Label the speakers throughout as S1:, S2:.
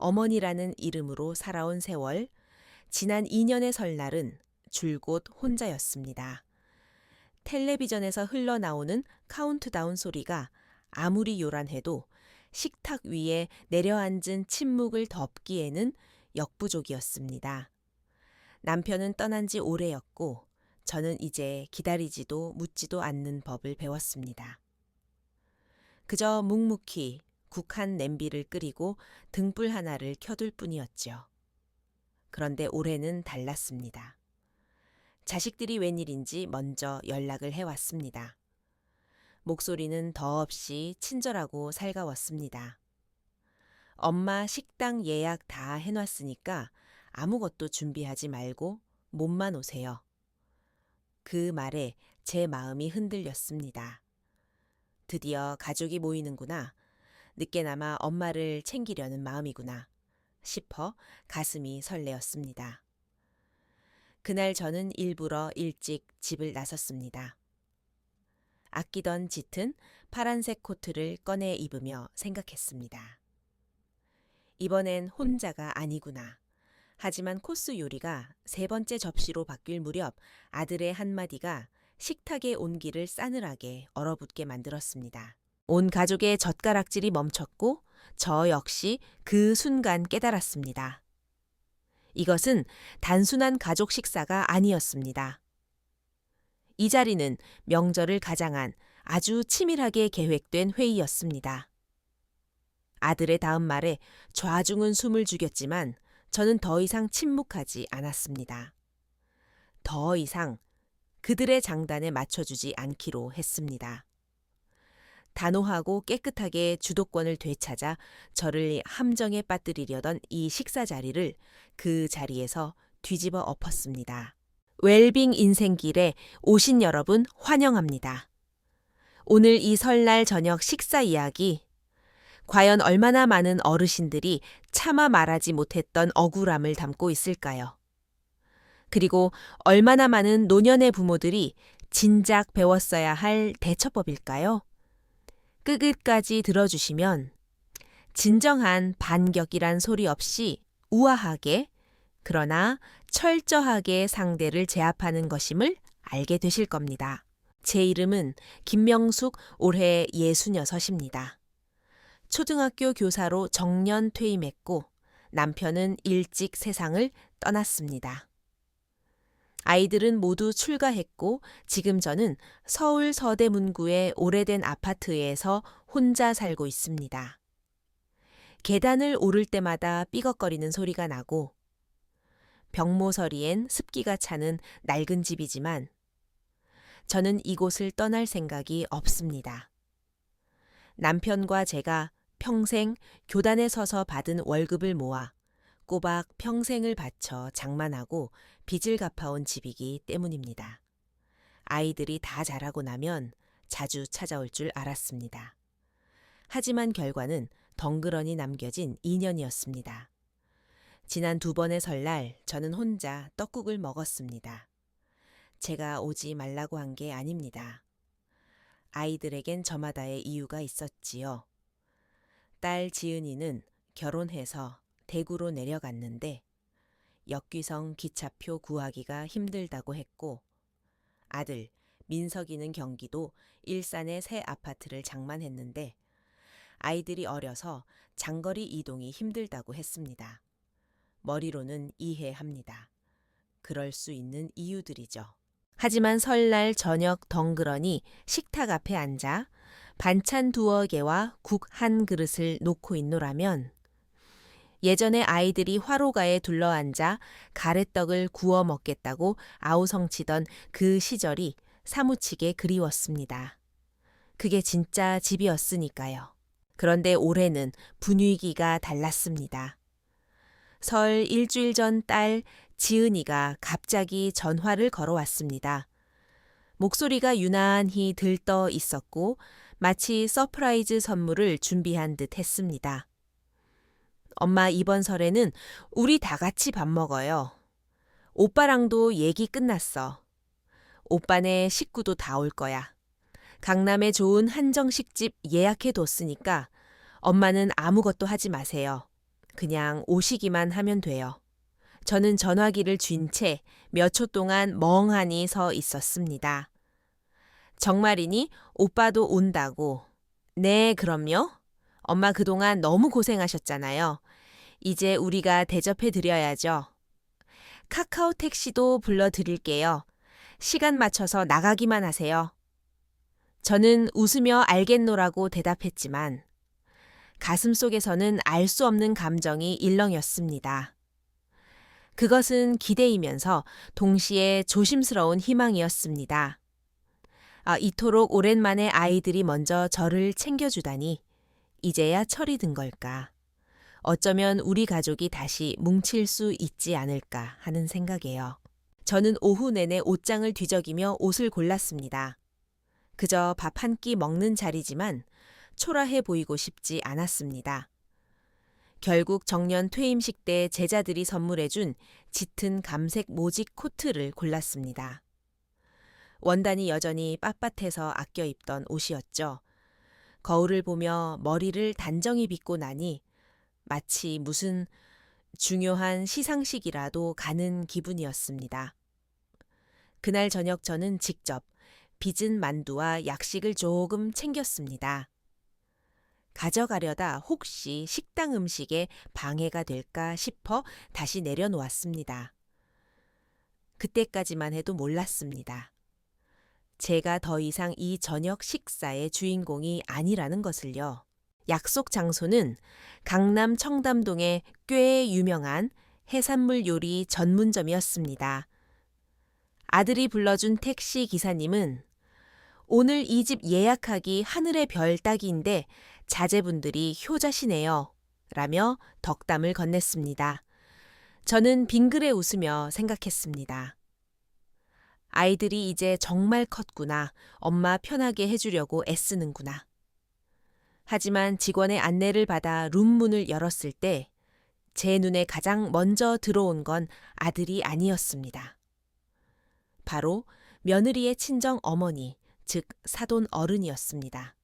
S1: 어머니라는 이름으로 살아온 세월, 지난 2년의 설날은 줄곧 혼자였습니다. 텔레비전에서 흘러나오는 카운트다운 소리가 아무리 요란해도 식탁 위에 내려앉은 침묵을 덮기에는 역부족이었습니다. 남편은 떠난 지 오래였고 저는 이제 기다리지도 묻지도 않는 법을 배웠습니다. 그저 묵묵히 국 한 냄비를 끓이고 등불 하나를 켜둘 뿐이었죠. 그런데 올해는 달랐습니다. 자식들이 웬일인지 먼저 연락을 해왔습니다. 목소리는 더없이 친절하고 살가웠습니다. 엄마 식당 예약 다 해놨으니까 아무것도 준비하지 말고 몸만 오세요. 그 말에 제 마음이 흔들렸습니다. 드디어 가족이 모이는구나. 늦게나마 엄마를 챙기려는 마음이구나 싶어 가슴이 설레었습니다. 그날 저는 일부러 일찍 집을 나섰습니다. 아끼던 짙은 파란색 코트를 꺼내 입으며 생각했습니다. 이번엔 혼자가 아니구나. 하지만 코스 요리가 세 번째 접시로 바뀔 무렵 아들의 한마디가 식탁의 온기를 싸늘하게 얼어붙게 만들었습니다. 온 가족의 젓가락질이 멈췄고 저 역시 그 순간 깨달았습니다. 이것은 단순한 가족 식사가 아니었습니다. 이 자리는 명절을 가장한 아주 치밀하게 계획된 회의였습니다. 아들의 다음 말에 좌중은 숨을 죽였지만 저는 더 이상 침묵하지 않았습니다. 더 이상 그들의 장단에 맞춰주지 않기로 했습니다. 단호하고 깨끗하게 주도권을 되찾아 저를 함정에 빠뜨리려던 이 식사 자리를 그 자리에서 뒤집어 엎었습니다. 웰빙 인생길에 오신 여러분 환영합니다. 오늘 이 설날 저녁 식사 이야기, 과연 얼마나 많은 어르신들이 차마 말하지 못했던 억울함을 담고 있을까요? 그리고 얼마나 많은 노년의 부모들이 진작 배웠어야 할 대처법일까요? 끝까지 들어주시면 진정한 반격이란 소리 없이 우아하게 그러나 철저하게 상대를 제압하는 것임을 알게 되실 겁니다. 제 이름은 김명숙 올해 66입니다. 초등학교 교사로 정년 퇴임했고 남편은 일찍 세상을 떠났습니다. 아이들은 모두 출가했고 지금 저는 서울 서대문구의 오래된 아파트에서 혼자 살고 있습니다. 계단을 오를 때마다 삐걱거리는 소리가 나고 벽모서리엔 습기가 차는 낡은 집이지만 저는 이곳을 떠날 생각이 없습니다. 남편과 제가 평생 교단에 서서 받은 월급을 모아 꼬박 평생을 바쳐 장만하고 빚을 갚아온 집이기 때문입니다. 아이들이 다 자라고 나면 자주 찾아올 줄 알았습니다. 하지만 결과는 덩그러니 남겨진 2년이었습니다. 지난 2번의 설날 저는 혼자 떡국을 먹었습니다. 제가 오지 말라고 한 게 아닙니다. 아이들에겐 저마다의 이유가 있었지요. 딸 지은이는 결혼해서 대구로 내려갔는데 역귀성 기차표 구하기가 힘들다고 했고 아들 민석이는 경기도 일산의 새 아파트를 장만했는데 아이들이 어려서 장거리 이동이 힘들다고 했습니다. 머리로는 이해합니다. 그럴 수 있는 이유들이죠. 하지만 설날 저녁 덩그러니 식탁 앞에 앉아 반찬 2개와 국 1그릇을 놓고 있노라면 예전에 아이들이 화로가에 둘러앉아 가래떡을 구워 먹겠다고 아우성치던 그 시절이 사무치게 그리웠습니다. 그게 진짜 집이었으니까요. 그런데 올해는 분위기가 달랐습니다. 설 일주일 전 딸 지은이가 갑자기 전화를 걸어왔습니다. 목소리가 유난히 들떠 있었고 마치 서프라이즈 선물을 준비한 듯 했습니다. 엄마 이번 설에는 우리 다 같이 밥 먹어요. 오빠랑도 얘기 끝났어. 오빠네 식구도 다 올 거야. 강남에 좋은 한정식집 예약해 뒀으니까 엄마는 아무것도 하지 마세요. 그냥 오시기만 하면 돼요. 저는 전화기를 쥔 채 몇 초 동안 멍하니 서 있었습니다. 정말이니? 오빠도 온다고. 네, 그럼요. 엄마 그동안 너무 고생하셨잖아요. 이제 우리가 대접해 드려야죠. 카카오 택시도 불러드릴게요. 시간 맞춰서 나가기만 하세요. 저는 웃으며 알겠노라고 대답했지만 가슴속에서는 알 수 없는 감정이 일렁였습니다. 그것은 기대이면서 동시에 조심스러운 희망이었습니다. 이토록 오랜만에 아이들이 먼저 저를 챙겨주다니 이제야 철이 든 걸까. 어쩌면 우리 가족이 다시 뭉칠 수 있지 않을까 하는 생각에요. 저는 오후 내내 옷장을 뒤적이며 옷을 골랐습니다. 그저 밥 한 끼 먹는 자리지만 초라해 보이고 싶지 않았습니다. 결국 정년 퇴임식 때 제자들이 선물해준 짙은 감색 모직 코트를 골랐습니다. 원단이 여전히 빳빳해서 아껴 입던 옷이었죠. 거울을 보며 머리를 단정히 빗고 나니 마치 무슨 중요한 시상식이라도 가는 기분이었습니다. 그날 저녁 저는 직접 빚은 만두와 약식을 조금 챙겼습니다. 가져가려다 혹시 식당 음식에 방해가 될까 싶어 다시 내려놓았습니다. 그때까지만 해도 몰랐습니다. 제가 더 이상 이 저녁 식사의 주인공이 아니라는 것을요. 약속 장소는 강남 청담동의 꽤 유명한 해산물 요리 전문점이었습니다. 아들이 불러준 택시 기사님은 오늘 이 집 예약하기 하늘의 별 따기인데 자제분들이 효자시네요. 라며 덕담을 건넸습니다. 저는 빙그레 웃으며 생각했습니다. 아이들이 이제 정말 컸구나. 엄마 편하게 해주려고 애쓰는구나. 하지만 직원의 안내를 받아 룸문을 열었을 때 제 눈에 가장 먼저 들어온 건 아들이 아니었습니다. 바로 며느리의 친정 어머니, 즉 사돈 어른이었습니다.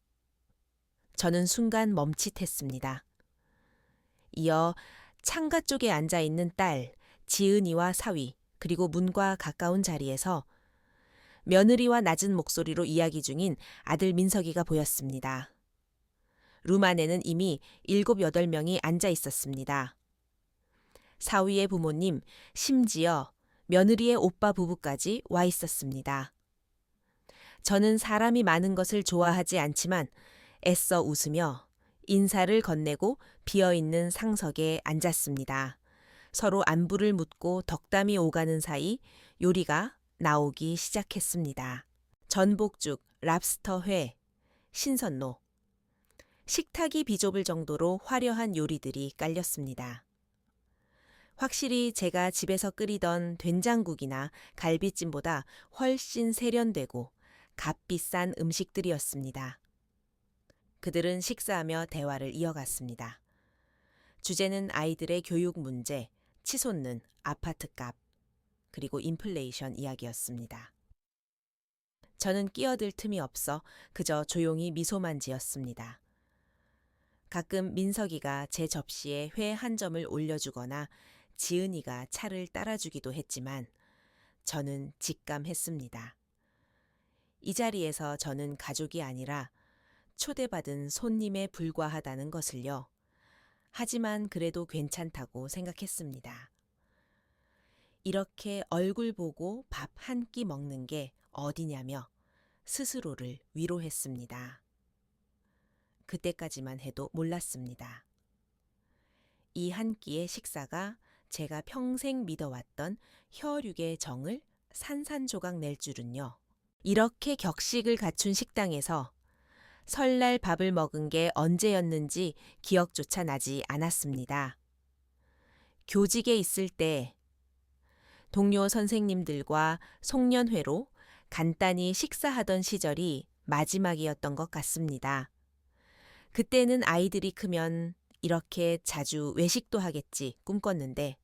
S1: 저는 순간 멈칫했습니다. 이어 창가 쪽에 앉아 있는 딸, 지은이와 사위, 그리고 문과 가까운 자리에서 며느리와 낮은 목소리로 이야기 중인 아들 민석이가 보였습니다. 룸 안에는 이미 7, 8명이 앉아 있었습니다. 사위의 부모님, 심지어 며느리의 오빠 부부까지 와 있었습니다. 저는 사람이 많은 것을 좋아하지 않지만 애써 웃으며 인사를 건네고 비어있는 상석에 앉았습니다. 서로 안부를 묻고 덕담이 오가는 사이 요리가 나오기 시작했습니다. 전복죽, 랍스터 회, 신선로. 식탁이 비좁을 정도로 화려한 요리들이 깔렸습니다. 확실히 제가 집에서 끓이던 된장국이나 갈비찜보다 훨씬 세련되고 값비싼 음식들이었습니다. 그들은 식사하며 대화를 이어갔습니다. 주제는 아이들의 교육 문제, 치솟는 아파트값, 그리고 인플레이션 이야기였습니다. 저는 끼어들 틈이 없어 그저 조용히 미소만 지었습니다. 가끔 민석이가 제 접시에 회 한 점을 올려주거나 지은이가 차를 따라주기도 했지만 저는 직감했습니다. 이 자리에서 저는 가족이 아니라 초대받은 손님에 불과하다는 것을요. 하지만 그래도 괜찮다고 생각했습니다. 이렇게 얼굴 보고 밥 한 끼 먹는 게 어디냐며 스스로를 위로했습니다. 그때까지만 해도 몰랐습니다. 이 한 끼의 식사가 제가 평생 믿어왔던 혈육의 정을 산산조각 낼 줄은요. 이렇게 격식을 갖춘 식당에서 설날 밥을 먹은 게 언제였는지 기억조차 나지 않았습니다. 교직에 있을 때 동료 선생님들과 송년회로 간단히 식사하던 시절이 마지막이었던 것 같습니다. 그때는 아이들이 크면 이렇게 자주 외식도 하겠지 꿈꿨는데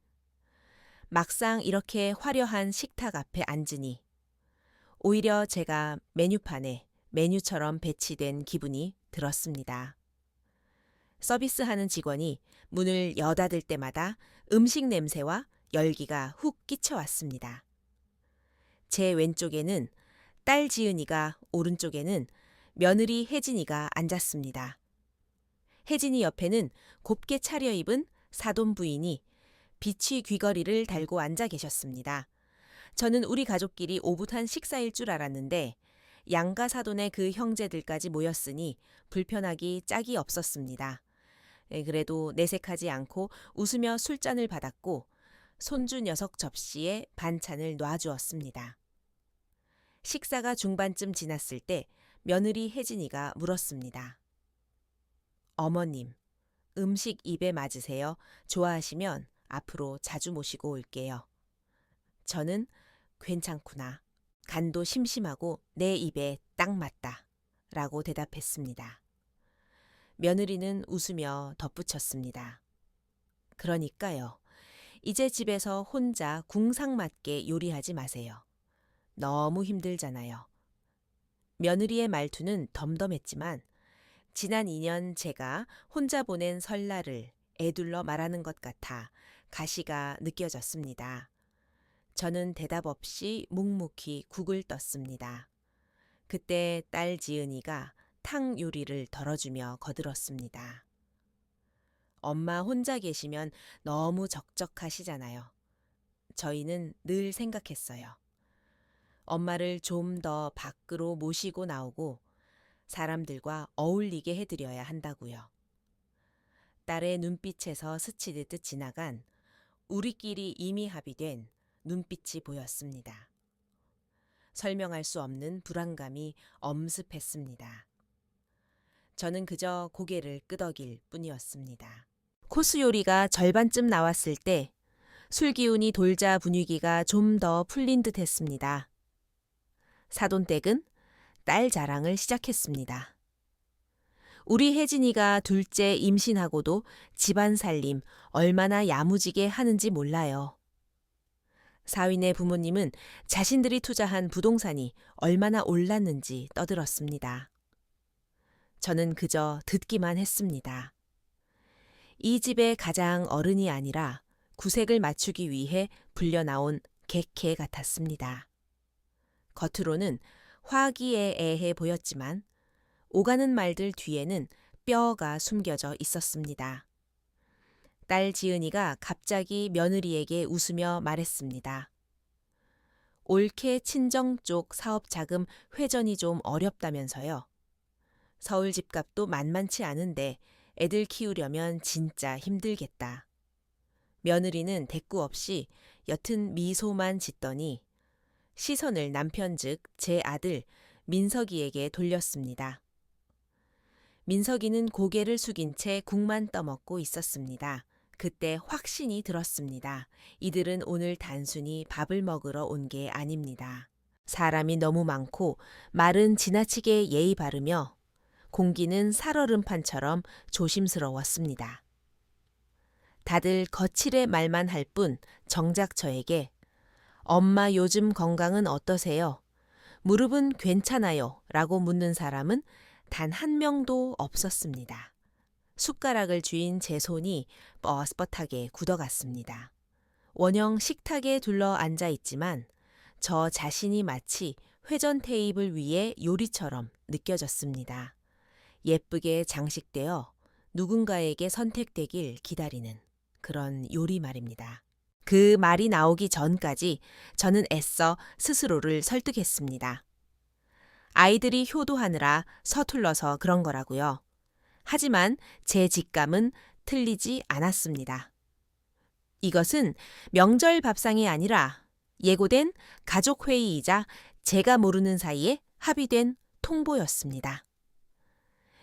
S1: 막상 이렇게 화려한 식탁 앞에 앉으니 오히려 제가 메뉴판에 메뉴처럼 배치된 기분이 들었습니다. 서비스하는 직원이 문을 여닫을 때마다 음식 냄새와 열기가 훅 끼쳐왔습니다. 제 왼쪽에는 딸 지은이가, 오른쪽에는 며느리 혜진이가 앉았습니다. 혜진이 옆에는 곱게 차려입은 사돈 부인이 비취 귀걸이를 달고 앉아 계셨습니다. 저는 우리 가족끼리 오붓한 식사일 줄 알았는데 양가 사돈의 그 형제들까지 모였으니 불편하기 짝이 없었습니다. 그래도 내색하지 않고 웃으며 술잔을 받았고 손주 녀석 접시에 반찬을 놔주었습니다. 식사가 중반쯤 지났을 때 며느리 혜진이가 물었습니다. 어머님, 음식 입에 맞으세요? 좋아하시면 앞으로 자주 모시고 올게요. 저는 괜찮구나. 간도 심심하고 내 입에 딱 맞다. 라고 대답했습니다. 며느리는 웃으며 덧붙였습니다. 그러니까요. 이제 집에서 혼자 궁상맞게 요리하지 마세요. 너무 힘들잖아요. 며느리의 말투는 덤덤했지만 지난 2년 제가 혼자 보낸 설날을 애둘러 말하는 것 같아 가시가 느껴졌습니다. 저는 대답 없이 묵묵히 국을 떴습니다. 그때 딸 지은이가 탕 요리를 덜어주며 거들었습니다. 엄마 혼자 계시면 너무 적적하시잖아요. 저희는 늘 생각했어요. 엄마를 좀 더 밖으로 모시고 나오고 사람들과 어울리게 해드려야 한다고요. 딸의 눈빛에서 스치듯 지나간 우리끼리 이미 합의된 눈빛이 보였습니다. 설명할 수 없는 불안감이 엄습했습니다. 저는 그저 고개를 끄덕일 뿐이었습니다. 코스 요리가 절반쯤 나왔을 때 술 기운이 돌자 분위기가 좀 더 풀린 듯 했습니다. 사돈댁은 딸 자랑을 시작했습니다. 우리 혜진이가 둘째 임신하고도 집안 살림 얼마나 야무지게 하는지 몰라요. 사위네 부모님은 자신들이 투자한 부동산이 얼마나 올랐는지 떠들었습니다. 저는 그저 듣기만 했습니다. 이 집의 가장 어른이 아니라 구색을 맞추기 위해 불려나온 객회 같았습니다. 겉으로는 화기애애해 보였지만 오가는 말들 뒤에는 뼈가 숨겨져 있었습니다. 딸 지은이가 갑자기 며느리에게 웃으며 말했습니다. 올케 친정 쪽 사업 자금 회전이 좀 어렵다면서요. 서울 집값도 만만치 않은데 애들 키우려면 진짜 힘들겠다. 며느리는 대꾸 없이 옅은 미소만 짓더니 시선을 남편 즉 제 아들 민석이에게 돌렸습니다. 민석이는 고개를 숙인 채 국만 떠먹고 있었습니다. 그때 확신이 들었습니다. 이들은 오늘 단순히 밥을 먹으러 온 게 아닙니다. 사람이 너무 많고 말은 지나치게 예의 바르며 공기는 살얼음판처럼 조심스러웠습니다. 다들 거칠의 말만 할 뿐 정작 저에게 엄마 요즘 건강은 어떠세요? 무릎은 괜찮아요? 라고 묻는 사람은 단 한 명도 없었습니다. 숟가락을 쥐인 제 손이 뻣뻣하게 굳어갔습니다. 원형 식탁에 둘러 앉아 있지만 저 자신이 마치 회전 테이블 위에 요리처럼 느껴졌습니다. 예쁘게 장식되어 누군가에게 선택되길 기다리는 그런 요리 말입니다. 그 말이 나오기 전까지 저는 애써 스스로를 설득했습니다. 아이들이 효도하느라 서툴러서 그런 거라고요. 하지만 제 직감은 틀리지 않았습니다. 이것은 명절 밥상이 아니라 예고된 가족회의이자 제가 모르는 사이에 합의된 통보였습니다.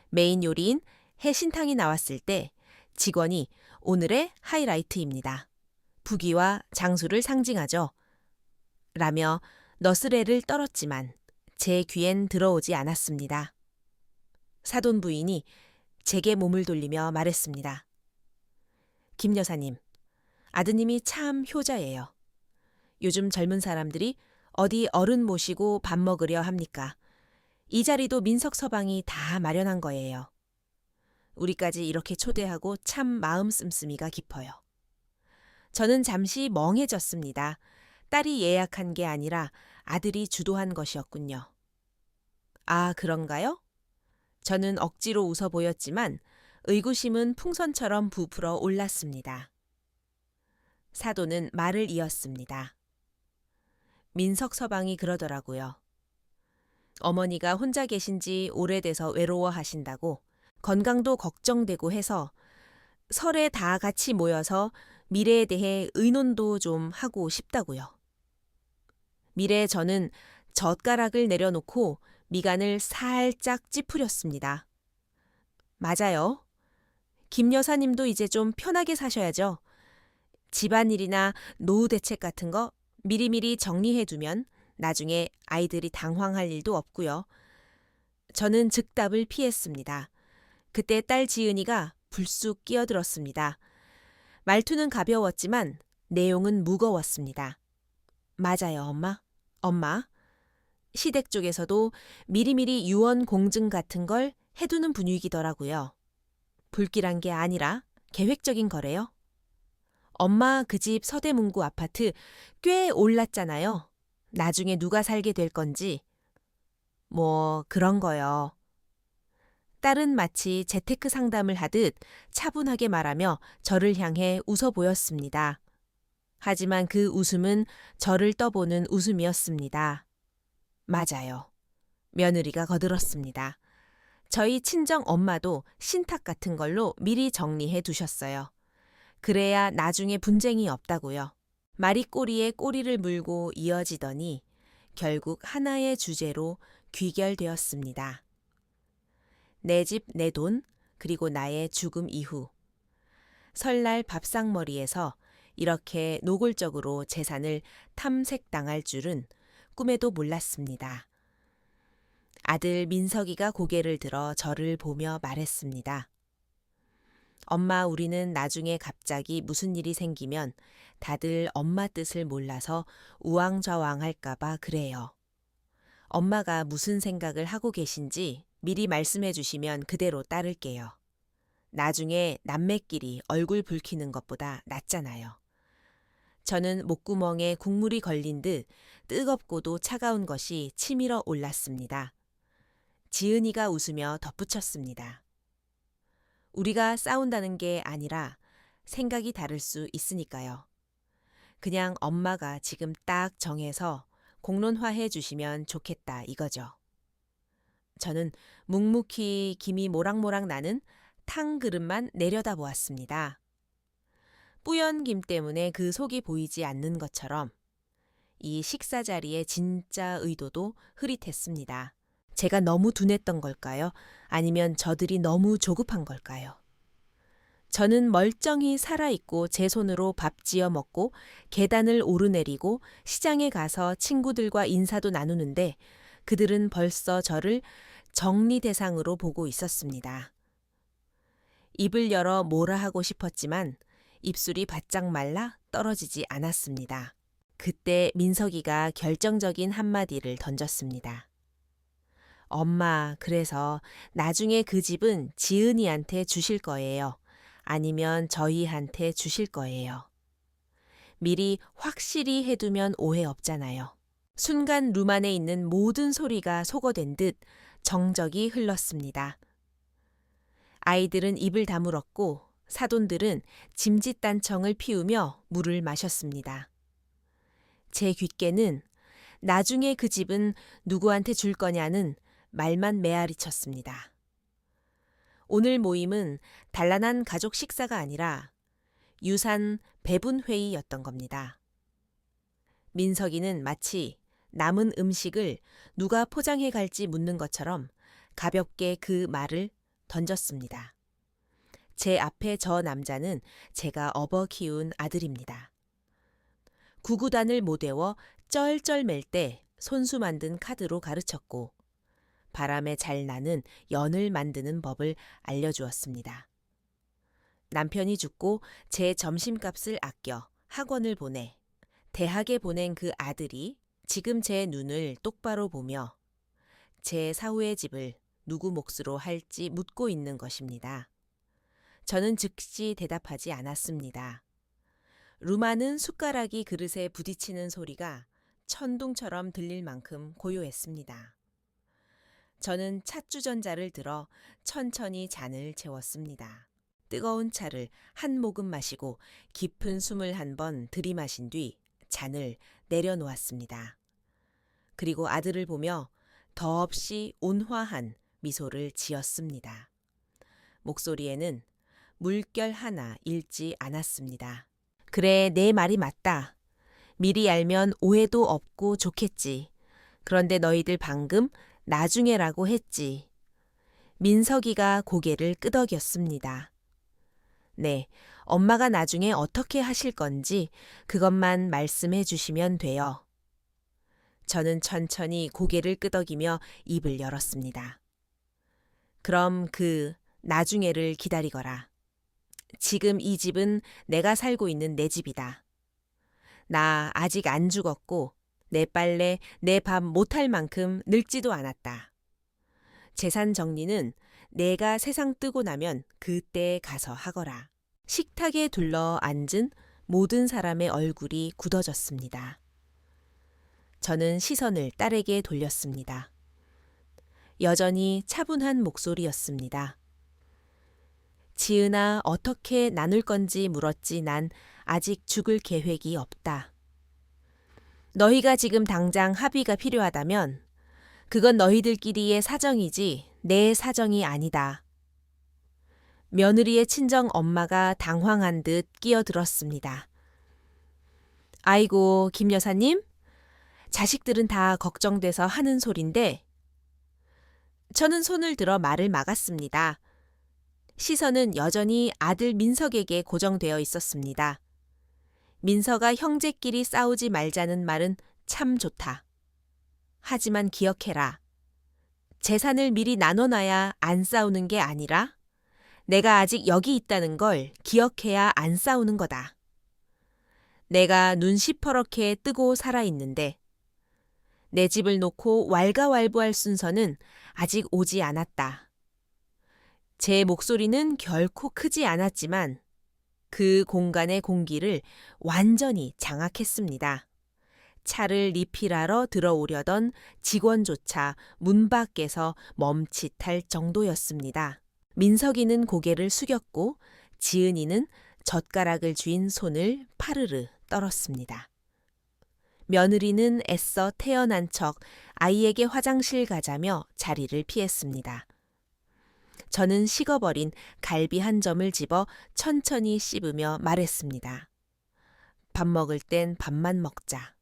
S1: 메인 요리인 해신탕이 나왔을 때 직원이 오늘의 하이라이트입니다. 부귀와 장수를 상징하죠. 라며 너스레를 떨었지만 제 귀엔 들어오지 않았습니다. 사돈 부인이 제게 몸을 돌리며 말했습니다. 김 여사님, 아드님이 참 효자예요. 요즘 젊은 사람들이 어디 어른 모시고 밥 먹으려 합니까? 이 자리도 민석 서방이 다 마련한 거예요. 우리까지 이렇게 초대하고 참 마음 씀씀이가 깊어요. 저는 잠시 멍해졌습니다. 딸이 예약한 게 아니라 아들이 주도한 것이었군요. 아, 그런가요? 저는 억지로 웃어 보였지만 의구심은 풍선처럼 부풀어 올랐습니다. 사도는 말을 이었습니다. 민석 서방이 그러더라고요. 어머니가 혼자 계신 지 오래돼서 외로워하신다고 건강도 걱정되고 해서 설에 다 같이 모여서 미래에 대해 의논도 좀 하고 싶다고요. 미래에 저는 젓가락을 내려놓고 미간을 살짝 찌푸렸습니다. 맞아요. 김 여사님도 이제 좀 편하게 사셔야죠. 집안일이나 노후 대책 같은 거 미리미리 정리해두면 나중에 아이들이 당황할 일도 없고요. 저는 즉답을 피했습니다. 그때 딸 지은이가 불쑥 끼어들었습니다. 말투는 가벼웠지만 내용은 무거웠습니다. 맞아요, 엄마. 엄마. 시댁 쪽에서도 미리미리 유언 공증 같은 걸 해두는 분위기더라고요. 불길한 게 아니라 계획적인 거래요. 엄마 그 집 서대문구 아파트 꽤 올랐잖아요. 나중에 누가 살게 될 건지. 뭐 그런 거요. 딸은 마치 재테크 상담을 하듯 차분하게 말하며 저를 향해 웃어 보였습니다. 하지만 그 웃음은 저를 떠보는 웃음이었습니다. 맞아요. 며느리가 거들었습니다. 저희 친정 엄마도 신탁 같은 걸로 미리 정리해 두셨어요. 그래야 나중에 분쟁이 없다고요. 말이 꼬리에 꼬리를 물고 이어지더니 결국 하나의 주제로 귀결되었습니다. 내 집, 내 돈, 그리고 나의 죽음 이후. 설날 밥상머리에서 이렇게 노골적으로 재산을 탐색당할 줄은 꿈에도 몰랐습니다. 아들 민석이가 고개를 들어 저를 보며 말했습니다. 엄마, 우리는 나중에 갑자기 무슨 일이 생기면 다들 엄마 뜻을 몰라서 우왕좌왕할까봐 그래요. 엄마가 무슨 생각을 하고 계신지 미리 말씀해 주시면 그대로 따를게요. 나중에 남매끼리 얼굴 붉히는 것보다 낫잖아요. 저는 목구멍에 국물이 걸린 듯 뜨겁고도 차가운 것이 치밀어 올랐습니다. 지은이가 웃으며 덧붙였습니다. 우리가 싸운다는 게 아니라 생각이 다를 수 있으니까요. 그냥 엄마가 지금 딱 정해서 공론화해 주시면 좋겠다 이거죠. 저는 묵묵히 김이 모락모락 나는 탕 그릇만 내려다보았습니다. 뿌연 김 때문에 그 속이 보이지 않는 것처럼 이 식사 자리의 진짜 의도도 흐릿했습니다. 제가 너무 둔했던 걸까요? 아니면 저들이 너무 조급한 걸까요? 저는 멀쩡히 살아있고 제 손으로 밥 지어 먹고 계단을 오르내리고 시장에 가서 친구들과 인사도 나누는데 그들은 벌써 저를 정리 대상으로 보고 있었습니다. 입을 열어 뭐라 하고 싶었지만 입술이 바짝 말라 떨어지지 않았습니다. 그때 민석이가 결정적인 한마디를 던졌습니다. 엄마, 그래서 나중에 그 집은 지은이한테 주실 거예요. 아니면 저희한테 주실 거예요. 미리 확실히 해두면 오해 없잖아요. 순간 룸 안에 있는 모든 소리가 소거된 듯 정적이 흘렀습니다. 아이들은 입을 다물었고 사돈들은 짐짓단청을 피우며 물을 마셨습니다. 제 귓게는 나중에 그 집은 누구한테 줄 거냐는 말만 메아리 쳤습니다. 오늘 모임은 단란한 가족 식사가 아니라 유산 배분 회의였던 겁니다. 민석이는 마치 남은 음식을 누가 포장해 갈지 묻는 것처럼 가볍게 그 말을 던졌습니다. 제 앞에 저 남자는 제가 업어 키운 아들입니다. 구구단을 못 외워 쩔쩔 맬 때 손수 만든 카드로 가르쳤고 바람에 잘 나는 연을 만드는 법을 알려주었습니다. 남편이 죽고 제 점심값을 아껴 학원을 보내 대학에 보낸 그 아들이 지금 제 눈을 똑바로 보며 제 사후의 집을 누구 몫으로 할지 묻고 있는 것입니다. 저는 즉시 대답하지 않았습니다. 루마는 숟가락이 그릇에 부딪히는 소리가 천둥처럼 들릴 만큼 고요했습니다. 저는 찻주전자를 들어 천천히 잔을 채웠습니다. 뜨거운 차를 한 모금 마시고 깊은 숨을 한 번 들이마신 뒤 잔을 내려놓았습니다. 그리고 아들을 보며 더없이 온화한 미소를 지었습니다. 목소리에는 물결 하나 잃지 않았습니다. 그래, 내 말이 맞다. 미리 알면 오해도 없고 좋겠지. 그런데 너희들 방금 나중에라고 했지. 민석이가 고개를 끄덕였습니다. 네, 엄마가 나중에 어떻게 하실 건지 그것만 말씀해 주시면 돼요. 저는 천천히 고개를 끄덕이며 입을 열었습니다. 그럼 그 나중에를 기다리거라. 지금 이 집은 내가 살고 있는 내 집이다. 나 아직 안 죽었고 내 빨래, 내 밥 못할 만큼 늙지도 않았다. 재산 정리는 내가 세상 뜨고 나면 그때 가서 하거라. 식탁에 둘러 앉은 모든 사람의 얼굴이 굳어졌습니다. 저는 시선을 딸에게 돌렸습니다. 여전히 차분한 목소리였습니다. 지은아, 어떻게 나눌 건지 물었지 난 아직 죽을 계획이 없다. 너희가 지금 당장 합의가 필요하다면 그건 너희들끼리의 사정이지 내 사정이 아니다. 며느리의 친정 엄마가 당황한 듯 끼어들었습니다. 아이고, 김 여사님? 자식들은 다 걱정돼서 하는 소린데. 저는 손을 들어 말을 막았습니다. 시선은 여전히 아들 민석에게 고정되어 있었습니다. 민석아, 형제끼리 싸우지 말자는 말은 참 좋다. 하지만 기억해라. 재산을 미리 나눠놔야 안 싸우는 게 아니라 내가 아직 여기 있다는 걸 기억해야 안 싸우는 거다. 내가 눈 시퍼렇게 뜨고 살아있는데 내 집을 놓고 왈가왈부할 순서는 아직 오지 않았다. 제 목소리는 결코 크지 않았지만 그 공간의 공기를 완전히 장악했습니다. 차를 리필하러 들어오려던 직원조차 문 밖에서 멈칫할 정도였습니다. 민석이는 고개를 숙였고 지은이는 젓가락을 쥔 손을 파르르 떨었습니다. 며느리는 애써 태어난 척 아이에게 화장실 가자며 자리를 피했습니다. 저는 식어버린 갈비 한 점을 집어 천천히 씹으며 말했습니다. 밥 먹을 땐 밥만 먹자.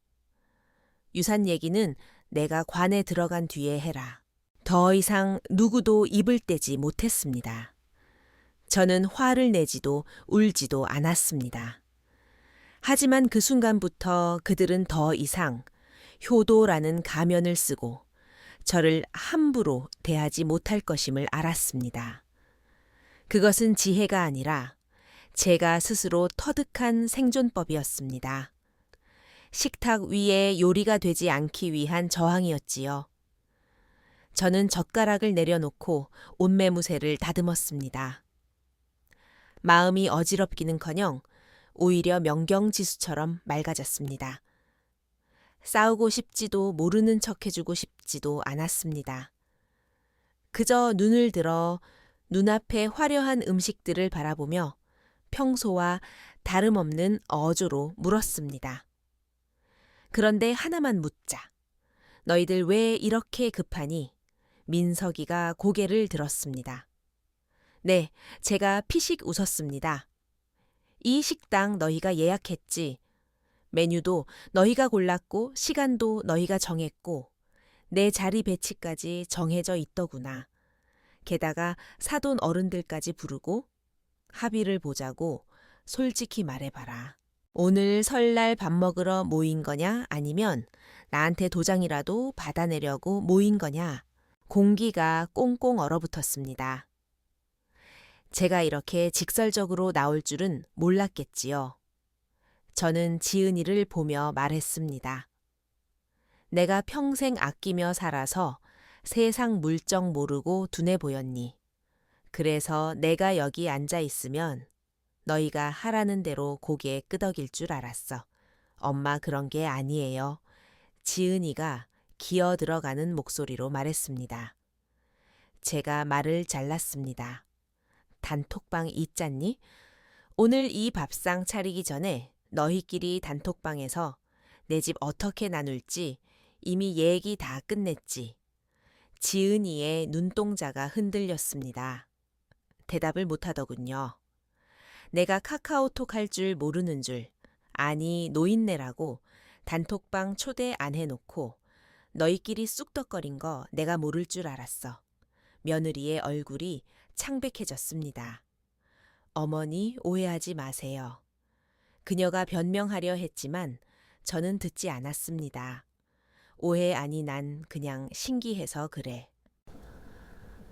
S1: 유산 얘기는 내가 관에 들어간 뒤에 해라. 더 이상 누구도 입을 떼지 못했습니다. 저는 화를 내지도 울지도 않았습니다. 하지만 그 순간부터 그들은 더 이상 효도라는 가면을 쓰고 저를 함부로 대하지 못할 것임을 알았습니다. 그것은 지혜가 아니라 제가 스스로 터득한 생존법이었습니다. 식탁 위에 요리가 되지 않기 위한 저항이었지요. 저는 젓가락을 내려놓고 옷매무새를 다듬었습니다. 마음이 어지럽기는커녕 오히려 명경지수처럼 맑아졌습니다. 싸우고 싶지도 모르는 척해주고 싶지도 않았습니다. 그저 눈을 들어 눈앞의 화려한 음식들을 바라보며 평소와 다름없는 어조로 물었습니다. 그런데 하나만 묻자. 너희들 왜 이렇게 급하니? 민석이가 고개를 들었습니다. 네, 제가 피식 웃었습니다. 이 식당 너희가 예약했지. 메뉴도 너희가 골랐고 시간도 너희가 정했고 내 자리 배치까지 정해져 있더구나. 게다가 사돈 어른들까지 부르고 합의를 보자고 솔직히 말해봐라. 오늘 설날 밥 먹으러 모인 거냐 아니면 나한테 도장이라도 받아내려고 모인 거냐. 공기가 꽁꽁 얼어붙었습니다. 제가 이렇게 직설적으로 나올 줄은 몰랐겠지요. 저는 지은이를 보며 말했습니다. 내가 평생 아끼며 살아서 세상 물정 모르고 둔해 보였니? 그래서 내가 여기 앉아 있으면 너희가 하라는 대로 고개 끄덕일 줄 알았어. 엄마 그런 게 아니에요. 지은이가 기어 들어가는 목소리로 말했습니다. 제가 말을 잘랐습니다. 단톡방 있잖니? 오늘 이 밥상 차리기 전에 너희끼리 단톡방에서 내 집 어떻게 나눌지 이미 얘기 다 끝냈지. 지은이의 눈동자가 흔들렸습니다. 대답을 못하더군요. 내가 카카오톡 할 줄 모르는 줄, 아니 노인네라고 단톡방 초대 안 해놓고 너희끼리 쑥덕거린 거 내가 모를 줄 알았어. 며느리의 얼굴이 창백해졌습니다. 어머니 오해하지 마세요. 그녀가 변명하려 했지만 저는 듣지 않았습니다. 오해 아니 난 그냥 신기해서 그래.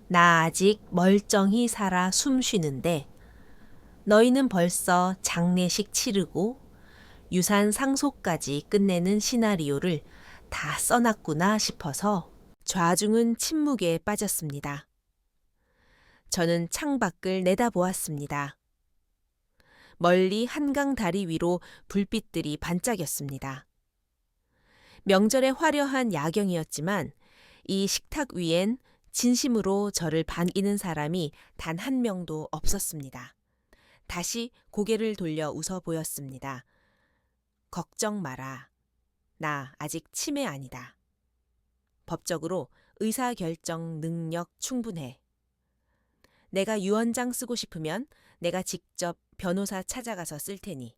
S1: 나 아직 멀쩡히 살아 숨 쉬는데 너희는 벌써 장례식 치르고 유산 상속까지 끝내는 시나리오를 다 써놨구나 싶어서 좌중은 침묵에 빠졌습니다. 저는 창밖을 내다보았습니다. 멀리 한강 다리 위로 불빛들이 반짝였습니다. 명절의 화려한 야경이었지만 이 식탁 위엔 진심으로 저를 반기는 사람이 단 한 명도 없었습니다. 다시 고개를 돌려 웃어 보였습니다. 걱정 마라. 나 아직 치매 아니다. 법적으로 의사결정 능력 충분해. 내가 유언장 쓰고 싶으면 내가 직접 변호사 찾아가서 쓸 테니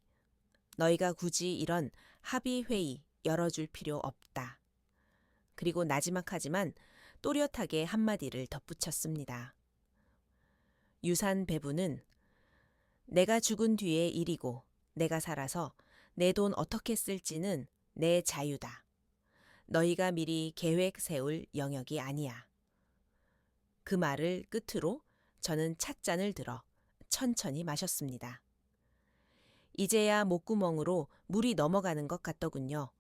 S1: 너희가 굳이 이런 합의회의 열어줄 필요 없다. 그리고 나지막하지만 또렷하게 한마디를 덧붙였습니다. 유산 배분은 내가 죽은 뒤의 일이고 내가 살아서 내 돈 어떻게 쓸지는 내 자유다. 너희가 미리 계획 세울 영역이 아니야. 그 말을 끝으로 저는 찻잔을 들어 천천히 마셨습니다. 이제야 목구멍으로 물이 넘어가는 것 같더군요.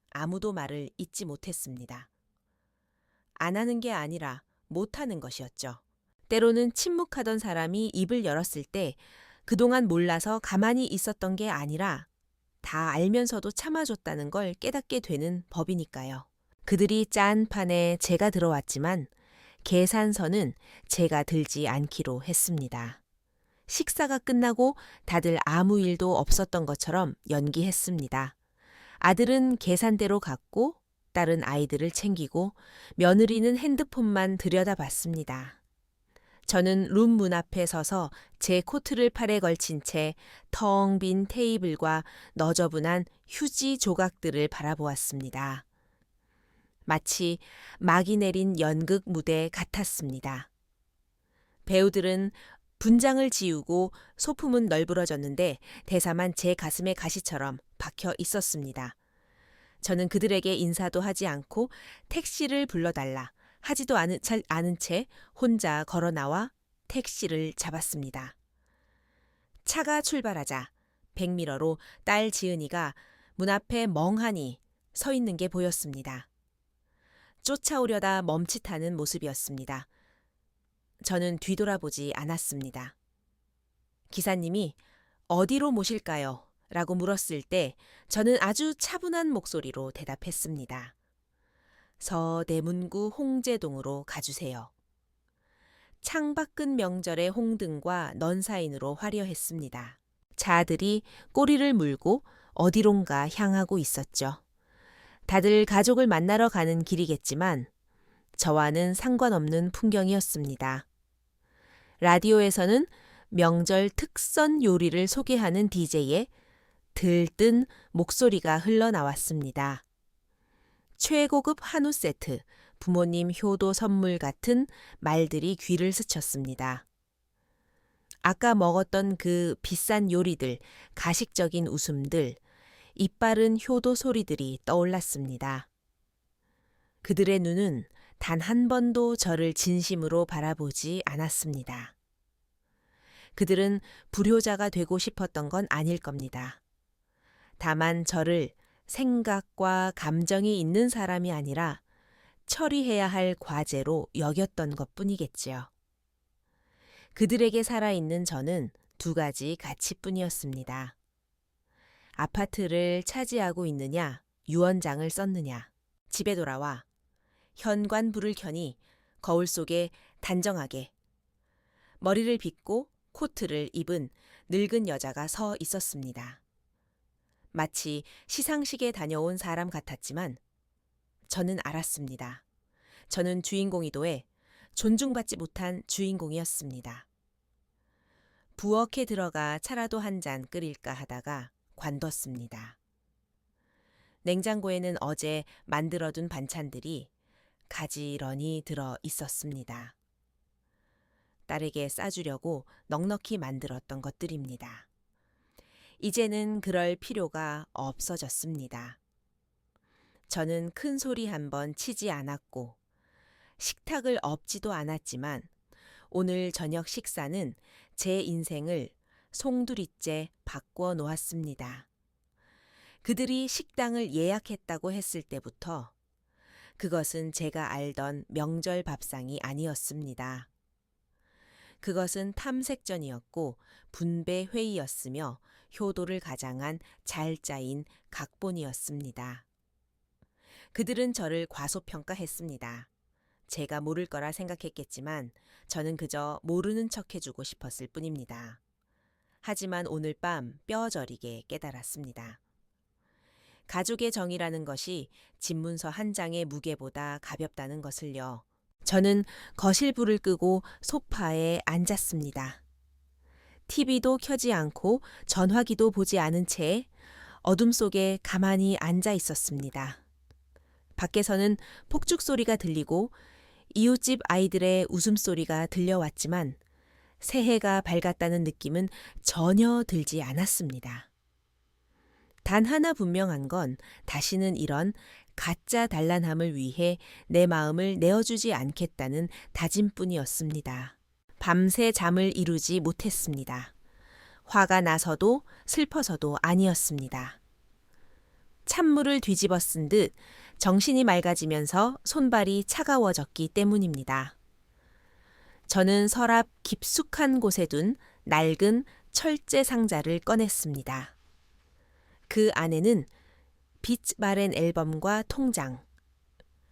S1: 아무도 말을 잇지 못했습니다. 안 하는 게 아니라 못하는 것이었죠. 때로는 침묵하던 사람이 입을 열었을 때 그동안 몰라서 가만히 있었던 게 아니라 다 알면서도 참아줬다는 걸 깨닫게 되는 법이니까요. 그들이 짠 판에 제가 들어왔지만 계산서는 제가 들지 않기로 했습니다. 식사가 끝나고 다들 아무 일도 없었던 것처럼 연기했습니다. 아들은 계산대로 갔고 딸은 아이들을 챙기고 며느리는 핸드폰만 들여다봤습니다. 저는 룸 문 앞에 서서 제 코트를 팔에 걸친 채 텅 빈 테이블과 너저분한 휴지 조각들을 바라보았습니다. 마치 막이 내린 연극 무대 같았습니다. 배우들은 분장을 지우고 소품은 널브러졌는데 대사만 제 가슴에 가시처럼 박혀 있었습니다. 저는 그들에게 인사도 하지 않고 택시를 불러달라 하지도 않은 채 혼자 걸어 나와 택시를 잡았습니다. 차가 출발하자 백미러로 딸 지은이가 문 앞에 멍하니 서 있는 게 보였습니다. 쫓아오려다 멈칫하는 모습이었습니다. 저는 뒤돌아보지 않았습니다. 기사님이 어디로 모실까요? 라고 물었을 때 저는 아주 차분한 목소리로 대답했습니다. 서대문구 홍제동으로 가주세요. 창밖은 명절의 홍등과 넌사인으로 화려했습니다. 차들이 꼬리를 물고 어디론가 향하고 있었죠. 다들 가족을 만나러 가는 길이겠지만 저와는 상관없는 풍경이었습니다. 라디오에서는 명절 특선 요리를 소개하는 DJ의 들뜬 목소리가 흘러나왔습니다. 최고급 한우 세트, 부모님 효도 선물 같은 말들이 귀를 스쳤습니다. 아까 먹었던 그 비싼 요리들, 가식적인 웃음들, 이빠른 효도 소리들이 떠올랐습니다. 그들의 눈은 단 한 번도 저를 진심으로 바라보지 않았습니다. 그들은 불효자가 되고 싶었던 건 아닐 겁니다. 다만 저를 생각과 감정이 있는 사람이 아니라 처리해야 할 과제로 여겼던 것뿐이겠지요. 그들에게 살아있는 저는 두 가지 가치뿐이었습니다. 아파트를 차지하고 있느냐, 유언장을 썼느냐. 집에 돌아와 현관 불을 켜니 거울 속에 단정하게 머리를 빗고 코트를 입은 늙은 여자가 서 있었습니다. 마치 시상식에 다녀온 사람 같았지만 저는 알았습니다. 저는 주인공이도에 존중받지 못한 주인공이었습니다. 부엌에 들어가 차라도 한 잔 끓일까 하다가 관뒀습니다. 냉장고에는 어제 만들어둔 반찬들이 가지런히 들어 있었습니다. 딸에게 싸주려고 넉넉히 만들었던 것들입니다. 이제는 그럴 필요가 없어졌습니다. 저는 큰 소리 한번 치지 않았고 식탁을 엎지도 않았지만 오늘 저녁 식사는 제 인생을 송두리째 바꾸어 놓았습니다. 그들이 식당을 예약했다고 했을 때부터 그것은 제가 알던 명절 밥상이 아니었습니다. 그것은 탐색전이었고 분배 회의였으며 효도를 가장한 잘 짜인 각본이었습니다. 그들은 저를 과소평가했습니다. 제가 모를 거라 생각했겠지만 저는 그저 모르는 척 해주고 싶었을 뿐입니다. 하지만 오늘 밤 뼈저리게 깨달았습니다. 가족의 정이라는 것이 집문서 한 장의 무게보다 가볍다는 것을요. 저는 거실 불을 끄고 소파에 앉았습니다. TV도 켜지 않고 전화기도 보지 않은 채 어둠 속에 가만히 앉아 있었습니다. 밖에서는 폭죽 소리가 들리고 이웃집 아이들의 웃음소리가 들려왔지만 새해가 밝았다는 느낌은 전혀 들지 않았습니다. 단 하나 분명한 건 다시는 이런 가짜 단란함을 위해 내 마음을 내어주지 않겠다는 다짐뿐이었습니다. 밤새 잠을 이루지 못했습니다. 화가 나서도 슬퍼서도 아니었습니다. 찬물을 뒤집어 쓴 듯 정신이 맑아지면서 손발이 차가워졌기 때문입니다. 저는 서랍 깊숙한 곳에 둔 낡은 철제 상자를 꺼냈습니다. 그 안에는 비츠바렌 앨범과 통장,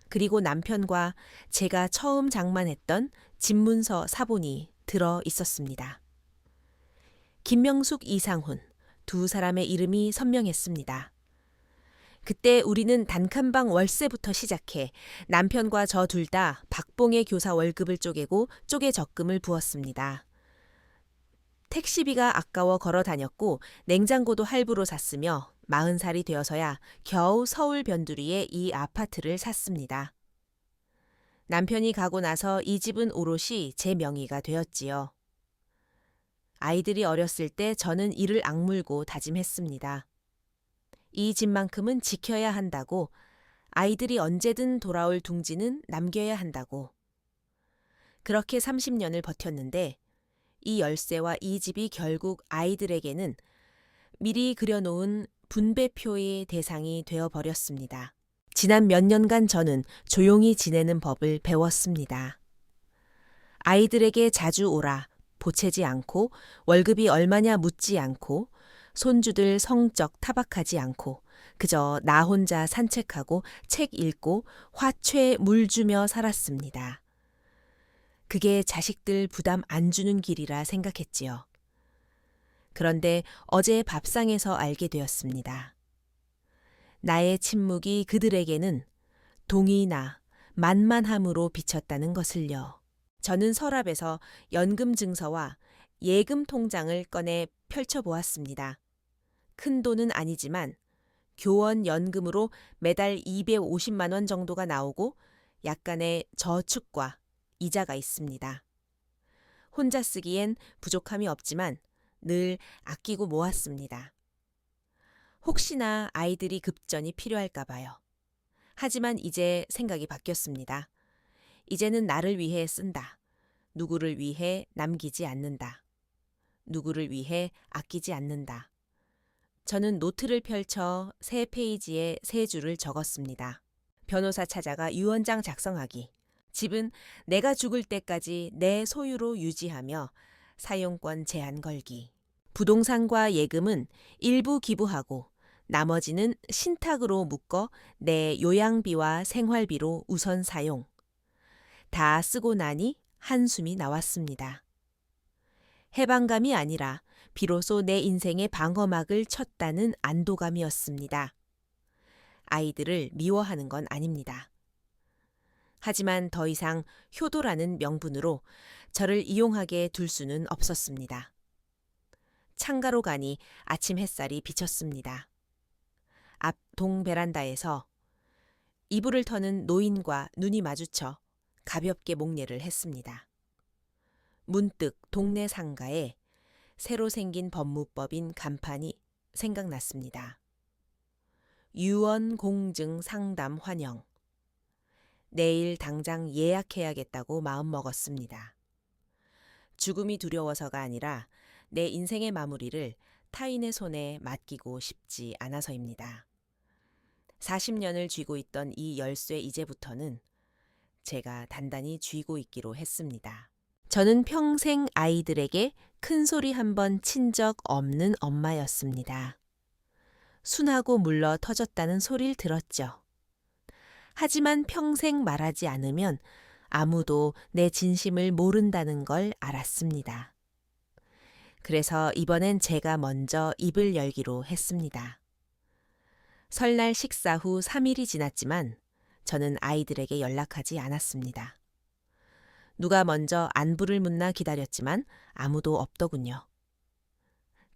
S1: 그리고 남편과 제가 처음 장만했던 집문서 사본이 들어 있었습니다. 김명숙, 이상훈, 두 사람의 이름이 선명했습니다. 그때 우리는 단칸방 월세부터 시작해 남편과 저 둘 다 박봉의 교사 월급을 쪼개고 쪼개 적금을 부었습니다. 택시비가 아까워 걸어 다녔고 냉장고도 할부로 샀으며 40살이 되어서야 겨우 서울 변두리에 이 아파트를 샀습니다. 남편이 가고 나서 이 집은 오롯이 제 명의가 되었지요. 아이들이 어렸을 때 저는 이를 악물고 다짐했습니다. 이 집만큼은 지켜야 한다고, 아이들이 언제든 돌아올 둥지는 남겨야 한다고. 그렇게 30년을 버텼는데 이 열쇠와 이 집이 결국 아이들에게는 미리 그려놓은 분배표의 대상이 되어버렸습니다. 지난 몇 년간 저는 조용히 지내는 법을 배웠습니다. 아이들에게 자주 오라, 보채지 않고 월급이 얼마냐 묻지 않고 손주들 성적 타박하지 않고 그저 나 혼자 산책하고 책 읽고 화채 물 주며 살았습니다. 그게 자식들 부담 안 주는 길이라 생각했지요. 그런데 어제 밥상에서 알게 되었습니다. 나의 침묵이 그들에게는 동의나 만만함으로 비쳤다는 것을요. 저는 서랍에서 연금 증서와 예금 통장을 꺼내 펼쳐보았습니다. 큰 돈은 아니지만 교원 연금으로 매달 250만 원 정도가 나오고 약간의 저축과 이자가 있습니다. 혼자 쓰기엔 부족함이 없지만 늘 아끼고 모았습니다. 혹시나 아이들이 급전이 필요할까 봐요. 하지만 이제 생각이 바뀌었습니다. 이제는 나를 위해 쓴다. 누구를 위해 남기지 않는다. 누구를 위해 아끼지 않는다. 저는 노트를 펼쳐 3페이지에 3줄을 적었습니다. 변호사 찾아가 유언장 작성하기. 집은 내가 죽을 때까지 내 소유로 유지하며 사용권 제한 걸기. 부동산과 예금은 일부 기부하고 나머지는 신탁으로 묶어 내 요양비와 생활비로 우선 사용. 다 쓰고 나니 한숨이 나왔습니다. 해방감이 아니라 비로소 내 인생의 방어막을 쳤다는 안도감이었습니다. 아이들을 미워하는 건 아닙니다. 하지만 더 이상 효도라는 명분으로 저를 이용하게 둘 수는 없었습니다. 창가로 가니 아침 햇살이 비쳤습니다. 앞 동 베란다에서 이불을 터는 노인과 눈이 마주쳐 가볍게 목례를 했습니다. 문득 동네 상가에 새로 생긴 법무법인 간판이 생각났습니다. 유언 공증 상담 환영. 내일 당장 예약해야겠다고 마음먹었습니다. 죽음이 두려워서가 아니라 내 인생의 마무리를 타인의 손에 맡기고 싶지 않아서입니다. 40년을 쥐고 있던 이 열쇠 이제부터는 제가 단단히 쥐고 있기로 했습니다. 저는 평생 아이들에게 큰 소리 한 번 친 적 없는 엄마였습니다. 순하고 물러 터졌다는 소리를 들었죠. 하지만 평생 말하지 않으면 아무도 내 진심을 모른다는 걸 알았습니다. 그래서 이번엔 제가 먼저 입을 열기로 했습니다. 설날 식사 후 3일이 지났지만 저는 아이들에게 연락하지 않았습니다. 누가 먼저 안부를 묻나 기다렸지만 아무도 없더군요.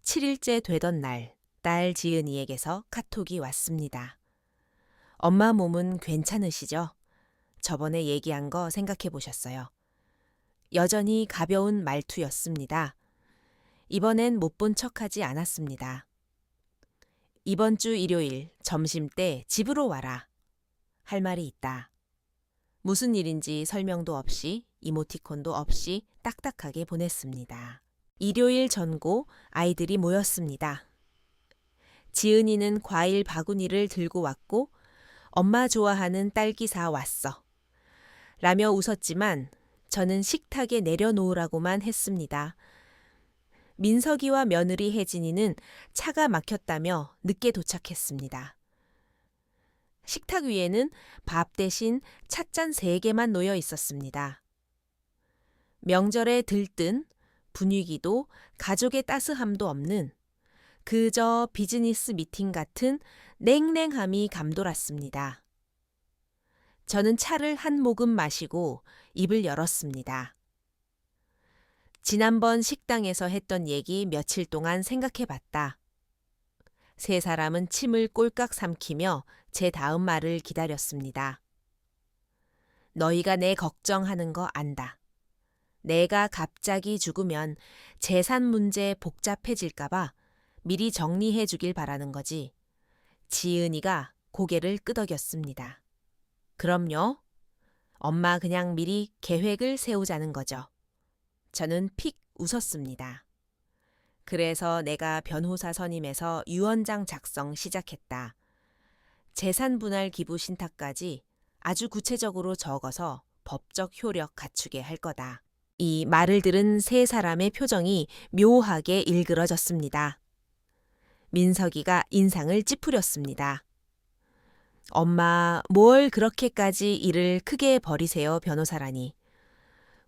S1: 7일째 되던 날, 딸 지은이에게서 카톡이 왔습니다. 엄마 몸은 괜찮으시죠? 저번에 얘기한 거 생각해 보셨어요. 여전히 가벼운 말투였습니다. 이번엔 못 본 척하지 않았습니다. 이번 주 일요일 점심때 집으로 와라. 할 말이 있다. 무슨 일인지 설명도 없이 이모티콘도 없이 딱딱하게 보냈습니다. 일요일 전고 아이들이 모였습니다. 지은이는 과일 바구니를 들고 왔고 엄마 좋아하는 딸기 사 왔어. 라며 웃었지만 저는 식탁에 내려놓으라고만 했습니다. 민석이와 며느리 혜진이는 차가 막혔다며 늦게 도착했습니다. 식탁 위에는 밥 대신 찻잔 3개만 놓여 있었습니다. 명절에 들뜬 분위기도 가족의 따스함도 없는 그저 비즈니스 미팅 같은 냉랭함이 감돌았습니다. 저는 차를 한 모금 마시고 입을 열었습니다. 지난번 식당에서 했던 얘기 며칠 동안 생각해봤다. 세 사람은 침을 꼴깍 삼키며 제 다음 말을 기다렸습니다. 너희가 내 걱정하는 거 안다. 내가 갑자기 죽으면 재산 문제 복잡해질까봐 미리 정리해 주길 바라는 거지. 지은이가 고개를 끄덕였습니다. 그럼요. 엄마 그냥 미리 계획을 세우자는 거죠. 저는 픽 웃었습니다. 그래서 내가 변호사 선임해서 유언장 작성 시작했다. 재산 분할 기부 신탁까지 아주 구체적으로 적어서 법적 효력 갖추게 할 거다. 이 말을 들은 세 사람의 표정이 묘하게 일그러졌습니다. 민석이가 인상을 찌푸렸습니다. 엄마, 뭘 그렇게까지 일을 크게 벌이세요, 변호사라니.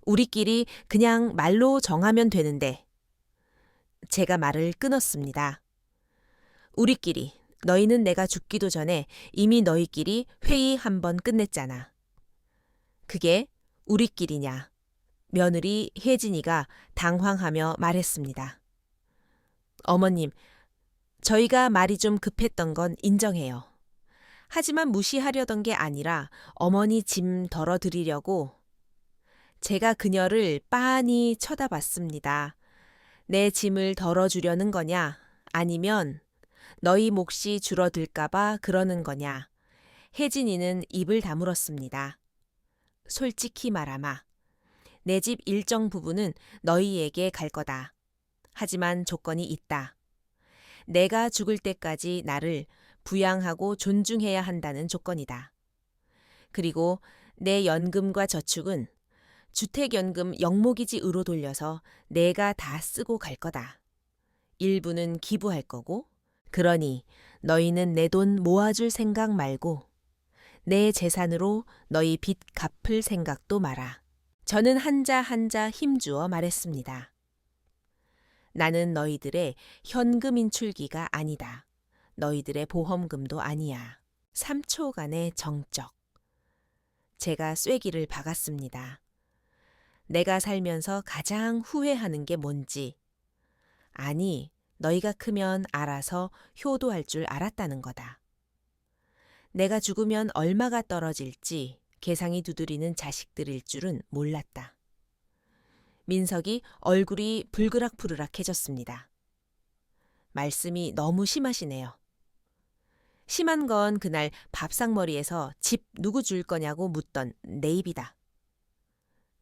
S1: 우리끼리 그냥 말로 정하면 되는데. 제가 말을 끊었습니다. 우리끼리, 너희는 내가 죽기도 전에 이미 너희끼리 회의 한 번 끝냈잖아. 그게 우리끼리냐? 며느리 혜진이가 당황하며 말했습니다. 어머님, 저희가 말이 좀 급했던 건 인정해요. 하지만 무시하려던 게 아니라 어머니 짐 덜어드리려고 제가 그녀를 빤히 쳐다봤습니다. 내 짐을 덜어주려는 거냐 아니면 너희 몫이 줄어들까봐 그러는 거냐. 혜진이는 입을 다물었습니다. 솔직히 말하마. 내 집 일정 부분은 너희에게 갈 거다. 하지만 조건이 있다. 내가 죽을 때까지 나를 부양하고 존중해야 한다는 조건이다. 그리고 내 연금과 저축은 주택연금 영모기지으로 돌려서 내가 다 쓰고 갈 거다. 일부는 기부할 거고, 그러니 너희는 내 돈 모아줄 생각 말고 내 재산으로 너희 빚 갚을 생각도 마라. 저는 한자 한자 힘주어 말했습니다. 나는 너희들의 현금 인출기가 아니다. 너희들의 보험금도 아니야. 3초간의 정적. 제가 쐐기를 박았습니다. 내가 살면서 가장 후회하는 게 뭔지. 아니, 너희가 크면 알아서 효도할 줄 알았다는 거다. 내가 죽으면 얼마가 떨어질지 개상이 두드리는 자식들일 줄은 몰랐다. 민석이 얼굴이 불그락부르락해졌습니다. 말씀이 너무 심하시네요. 심한 건 그날 밥상머리에서 집 누구 줄 거냐고 묻던 내 입이다.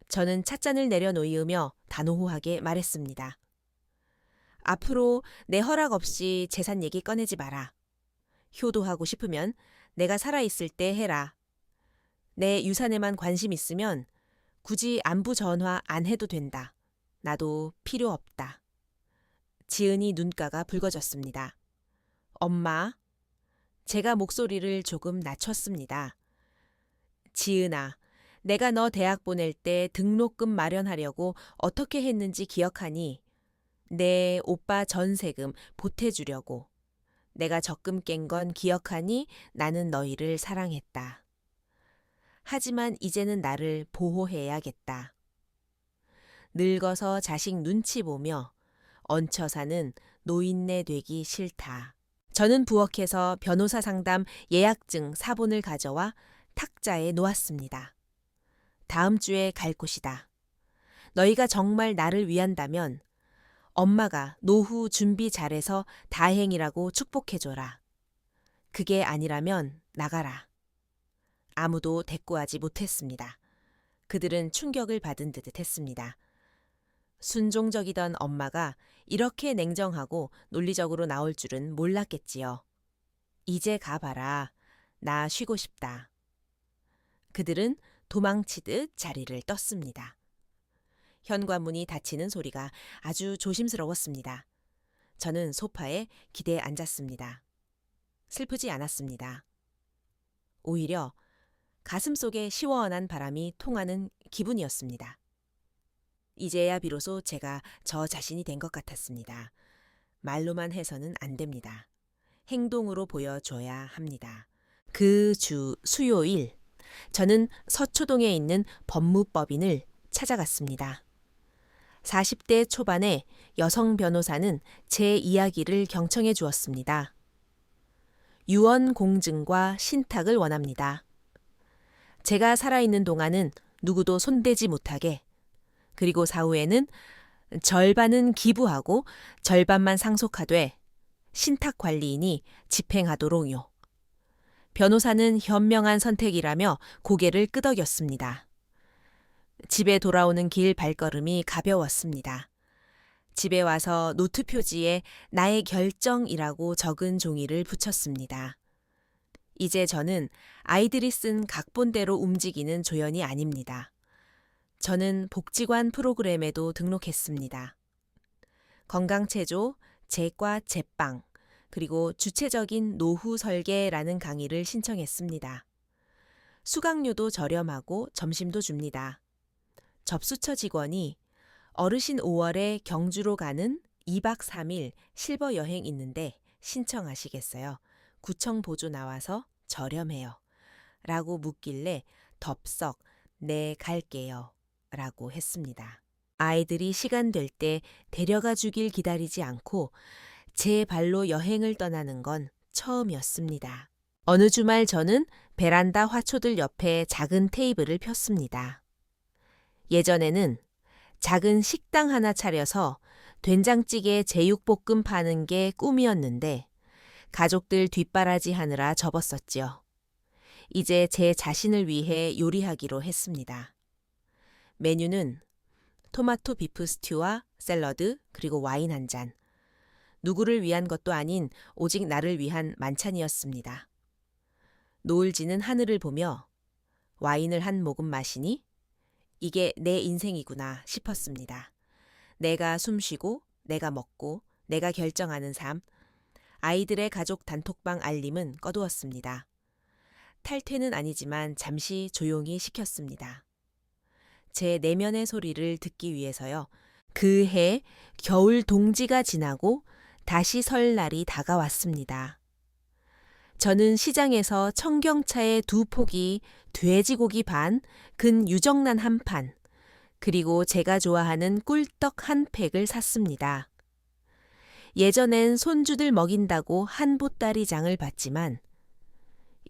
S1: 저는 찻잔을 내려놓으며 단호하게 말했습니다. 앞으로 내 허락 없이 재산 얘기 꺼내지 마라. 효도하고 싶으면 내가 살아있을 때 해라. 내 유산에만 관심 있으면 굳이 안부 전화 안 해도 된다. 나도 필요 없다. 지은이 눈가가 붉어졌습니다. 엄마, 제가 목소리를 조금 낮췄습니다. 지은아, 내가 너 대학 보낼 때 등록금 마련하려고 어떻게 했는지 기억하니? 내 오빠 전세금 보태주려고. 내가 적금 깬 건 기억하니? 나는 너희를 사랑했다. 하지만 이제는 나를 보호해야겠다. 늙어서 자식 눈치 보며 얹혀 사는 노인네 되기 싫다. 저는 부엌에서 변호사 상담 예약증 사본을 가져와 탁자에 놓았습니다. 다음 주에 갈 곳이다. 너희가 정말 나를 위한다면 엄마가 노후 준비 잘해서 다행이라고 축복해줘라. 그게 아니라면 나가라. 아무도 대꾸하지 못했습니다. 그들은 충격을 받은 듯 했습니다. 순종적이던 엄마가 이렇게 냉정하고 논리적으로 나올 줄은 몰랐겠지요. 이제 가봐라. 나 쉬고 싶다. 그들은 도망치듯 자리를 떴습니다. 현관문이 닫히는 소리가 아주 조심스러웠습니다. 저는 소파에 기대에 앉았습니다. 슬프지 않았습니다. 오히려 가슴속에 시원한 바람이 통하는 기분이었습니다. 이제야 비로소 제가 저 자신이 된 것 같았습니다. 말로만 해서는 안 됩니다. 행동으로 보여줘야 합니다. 그 주 수요일, 저는 서초동에 있는 법무법인을 찾아갔습니다. 40대 초반의 여성 변호사는 제 이야기를 경청해 주었습니다. 유언 공증과 신탁을 원합니다. 제가 살아있는 동안은 누구도 손대지 못하게, 그리고 사후에는 절반은 기부하고 절반만 상속하되 신탁관리인이 집행하도록요. 변호사는 현명한 선택이라며 고개를 끄덕였습니다. 집에 돌아오는 길 발걸음이 가벼웠습니다. 집에 와서 노트 표지에 나의 결정이라고 적은 종이를 붙였습니다. 이제 저는 아이들이 쓴 각본대로 움직이는 조연이 아닙니다. 저는 복지관 프로그램에도 등록했습니다. 건강체조, 제과 제빵, 그리고 주체적인 노후 설계라는 강의를 신청했습니다. 수강료도 저렴하고 점심도 줍니다. 접수처 직원이 어르신 5월에 경주로 가는 2박 3일 실버 여행 있는데 신청하시겠어요? 구청 보조 나와서 저렴해요. 라고 묻길래 덥석 네 갈게요. 라고 했습니다. 아이들이 시간 될 때 데려가 주길 기다리지 않고 제 발로 여행을 떠나는 건 처음이었습니다. 어느 주말 저는 베란다 화초들 옆에 작은 테이블을 폈습니다. 예전에는 작은 식당 하나 차려서 된장찌개 제육볶음 파는 게 꿈이었는데 가족들 뒷바라지 하느라 접었었지요. 이제 제 자신을 위해 요리하기로 했습니다. 메뉴는 토마토 비프 스튜와 샐러드 그리고 와인 한 잔. 누구를 위한 것도 아닌 오직 나를 위한 만찬이었습니다. 노을 지는 하늘을 보며 와인을 한 모금 마시니 이게 내 인생이구나 싶었습니다. 내가 숨쉬고, 내가 먹고, 내가 결정하는 삶. 아이들의 가족 단톡방 알림은 꺼두었습니다. 탈퇴는 아니지만 잠시 조용히 시켰습니다. 제 내면의 소리를 듣기 위해서요. 그해 겨울 동지가 지나고 다시 설날이 다가왔습니다. 저는 시장에서 청경차에 2포기, 돼지고기 반, 근 유정란 한 판, 그리고 제가 좋아하는 꿀떡 1팩을 샀습니다. 예전엔 손주들 먹인다고 한 보따리장을 봤지만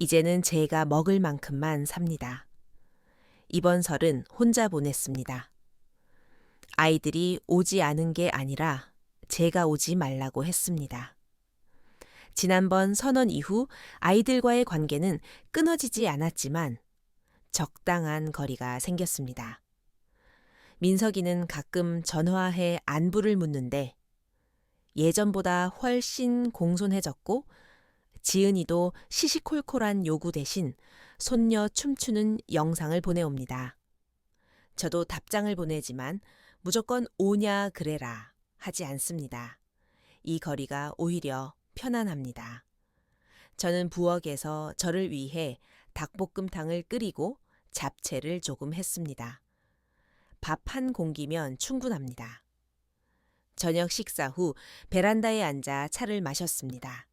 S1: 이제는 제가 먹을 만큼만 삽니다. 이번 설은 혼자 보냈습니다. 아이들이 오지 않은 게 아니라 제가 오지 말라고 했습니다. 지난번 선언 이후 아이들과의 관계는 끊어지지 않았지만 적당한 거리가 생겼습니다. 민석이는 가끔 전화해 안부를 묻는데 예전보다 훨씬 공손해졌고 지은이도 시시콜콜한 요구 대신 손녀 춤추는 영상을 보내옵니다. 저도 답장을 보내지만 무조건 오냐 그래라 하지 않습니다. 이 거리가 오히려 편안합니다. 저는 부엌에서 저를 위해 닭볶음탕을 끓이고 잡채를 조금 했습니다. 밥 한 공기면 충분합니다. 저녁 식사 후 베란다에 앉아 차를 마셨습니다.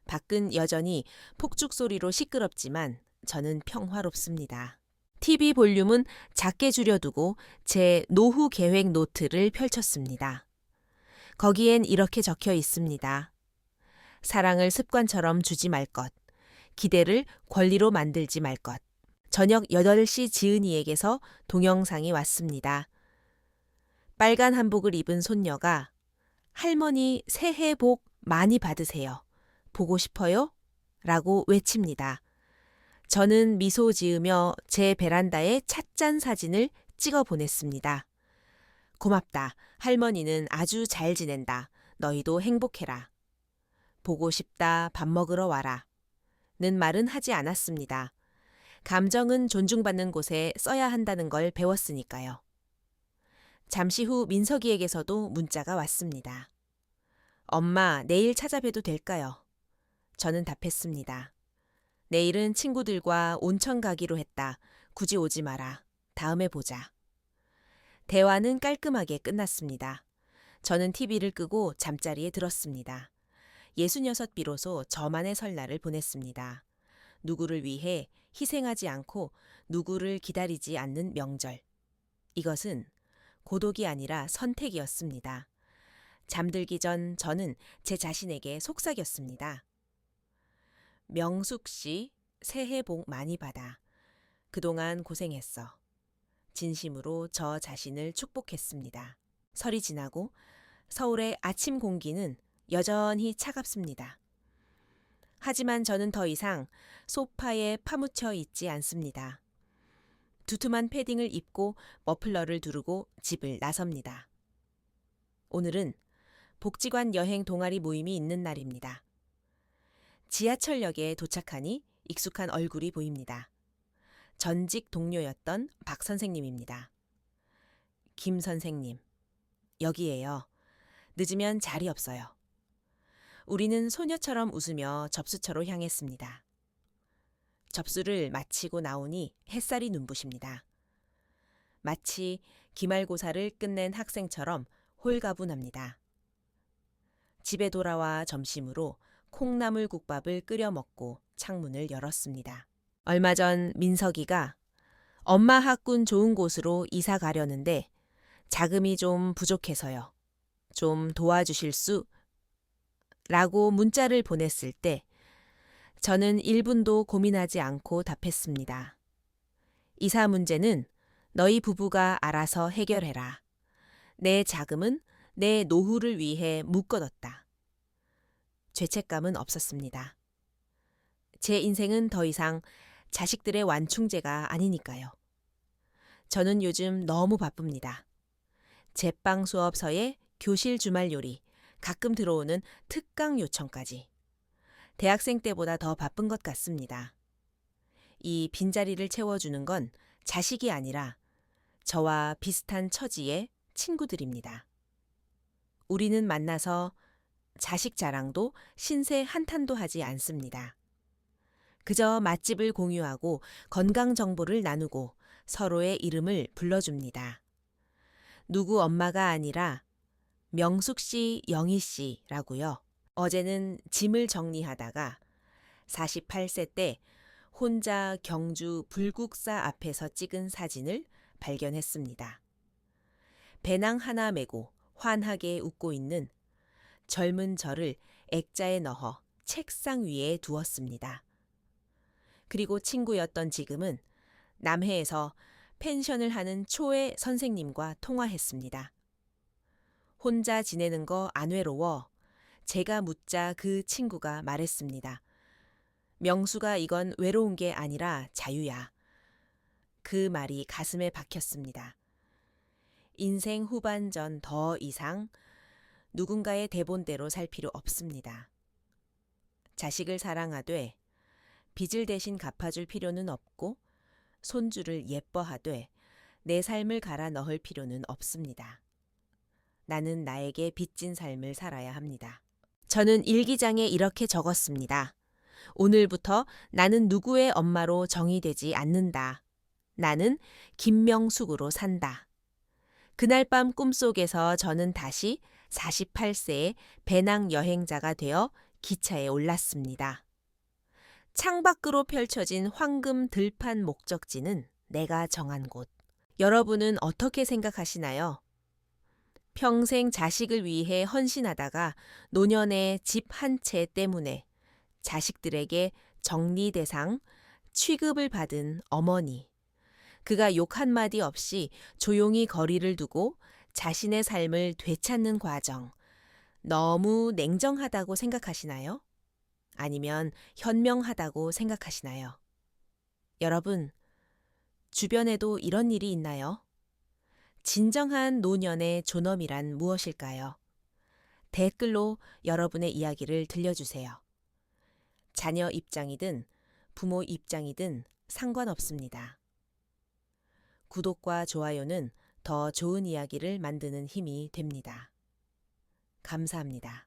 S1: 밖은 여전히 폭죽 소리로 시끄럽지만 저는 평화롭습니다. TV 볼륨은 작게 줄여두고 제 노후 계획 노트를 펼쳤습니다. 거기엔 이렇게 적혀 있습니다. 사랑을 습관처럼 주지 말 것, 기대를 권리로 만들지 말 것. 저녁 8시 지은이에게서 동영상이 왔습니다. 빨간 한복을 입은 손녀가 할머니 새해 복 많이 받으세요. 보고 싶어요? 라고 외칩니다. 저는 미소 지으며 제 베란다에 찻잔 사진을 찍어 보냈습니다. 고맙다. 할머니는 아주 잘 지낸다. 너희도 행복해라. 보고 싶다. 밥 먹으러 와라. 는 말은 하지 않았습니다. 감정은 존중받는 곳에 써야 한다는 걸 배웠으니까요. 잠시 후 민석이에게서도 문자가 왔습니다. 엄마, 내일 찾아뵈도 될까요? 저는 답했습니다. 내일은 친구들과 온천 가기로 했다. 굳이 오지 마라. 다음에 보자. 대화는 깔끔하게 끝났습니다. 저는 TV를 끄고 잠자리에 들었습니다. 66 비로소 저만의 설날을 보냈습니다. 누구를 위해 희생하지 않고 누구를 기다리지 않는 명절. 이것은 고독이 아니라 선택이었습니다. 잠들기 전 저는 제 자신에게 속삭였습니다. 명숙 씨, 새해 복 많이 받아. 그동안 고생했어. 진심으로 저 자신을 축복했습니다. 설이 지나고 서울의 아침 공기는 여전히 차갑습니다. 하지만 저는 더 이상 소파에 파묻혀 있지 않습니다. 두툼한 패딩을 입고 머플러를 두르고 집을 나섭니다. 오늘은 복지관 여행 동아리 모임이 있는 날입니다. 지하철역에 도착하니 익숙한 얼굴이 보입니다. 전직 동료였던 박 선생님입니다. 김 선생님, 여기에요. 늦으면 자리 없어요. 우리는 소녀처럼 웃으며 접수처로 향했습니다. 접수를 마치고 나오니 햇살이 눈부십니다. 마치 기말고사를 끝낸 학생처럼 홀가분합니다. 집에 돌아와 점심으로 콩나물국밥을 끓여 먹고 창문을 열었습니다. 얼마 전 민석이가 엄마 학군 좋은 곳으로 이사 가려는데 자금이 좀 부족해서요. 좀 도와주실 수? 라고 문자를 보냈을 때 저는 1분도 고민하지 않고 답했습니다. 이사 문제는 너희 부부가 알아서 해결해라. 내 자금은 내 노후를 위해 묶어뒀다. 죄책감은 없었습니다. 제 인생은 더 이상 자식들의 완충제가 아니니까요. 저는 요즘 너무 바쁩니다. 제빵 수업서에 교실 주말 요리, 가끔 들어오는 특강 요청까지. 대학생 때보다 더 바쁜 것 같습니다. 이 빈자리를 채워주는 건 자식이 아니라 저와 비슷한 처지의 친구들입니다. 우리는 만나서 자식 자랑도 신세 한탄도 하지 않습니다. 그저 맛집을 공유하고 건강 정보를 나누고 서로의 이름을 불러줍니다. 누구 엄마가 아니라 명숙 씨, 영희 씨라고요. 어제는 짐을 정리하다가 48세 때 혼자 경주 불국사 앞에서 찍은 사진을 발견했습니다. 배낭 하나 메고 환하게 웃고 있는 젊은 저를 액자에 넣어 책상 위에 두었습니다. 그리고 친구였던 지금은 남해에서 펜션을 하는 초애 선생님과 통화했습니다. 혼자 지내는 거 안 외로워? 제가 묻자 그 친구가 말했습니다. 명수가 이건 외로운 게 아니라 자유야. 그 말이 가슴에 박혔습니다. 인생 후반전 더 이상 누군가의 대본대로 살 필요 없습니다. 자식을 사랑하되 빚을 대신 갚아줄 필요는 없고 손주를 예뻐하되 내 삶을 갈아 넣을 필요는 없습니다. 나는 나에게 빚진 삶을 살아야 합니다. 저는 일기장에 이렇게 적었습니다. 오늘부터 나는 누구의 엄마로 정의되지 않는다. 나는 김명숙으로 산다. 그날 밤 꿈속에서 저는 다시 48세의 배낭 여행자가 되어 기차에 올랐습니다. 창밖으로 펼쳐진 황금 들판 목적지는 내가 정한 곳. 여러분은 어떻게 생각하시나요? 평생 자식을 위해 헌신하다가 노년의 집 한 채 때문에 자식들에게 정리 대상, 취급을 받은 어머니. 그가 욕 한마디 없이 조용히 거리를 두고 자신의 삶을 되찾는 과정. 너무 냉정하다고 생각하시나요? 아니면 현명하다고 생각하시나요? 여러분, 주변에도 이런 일이 있나요? 진정한 노년의 존엄이란 무엇일까요? 댓글로 여러분의 이야기를 들려주세요. 자녀 입장이든 부모 입장이든 상관없습니다. 구독과 좋아요는 더 좋은 이야기를 만드는 힘이 됩니다. 감사합니다.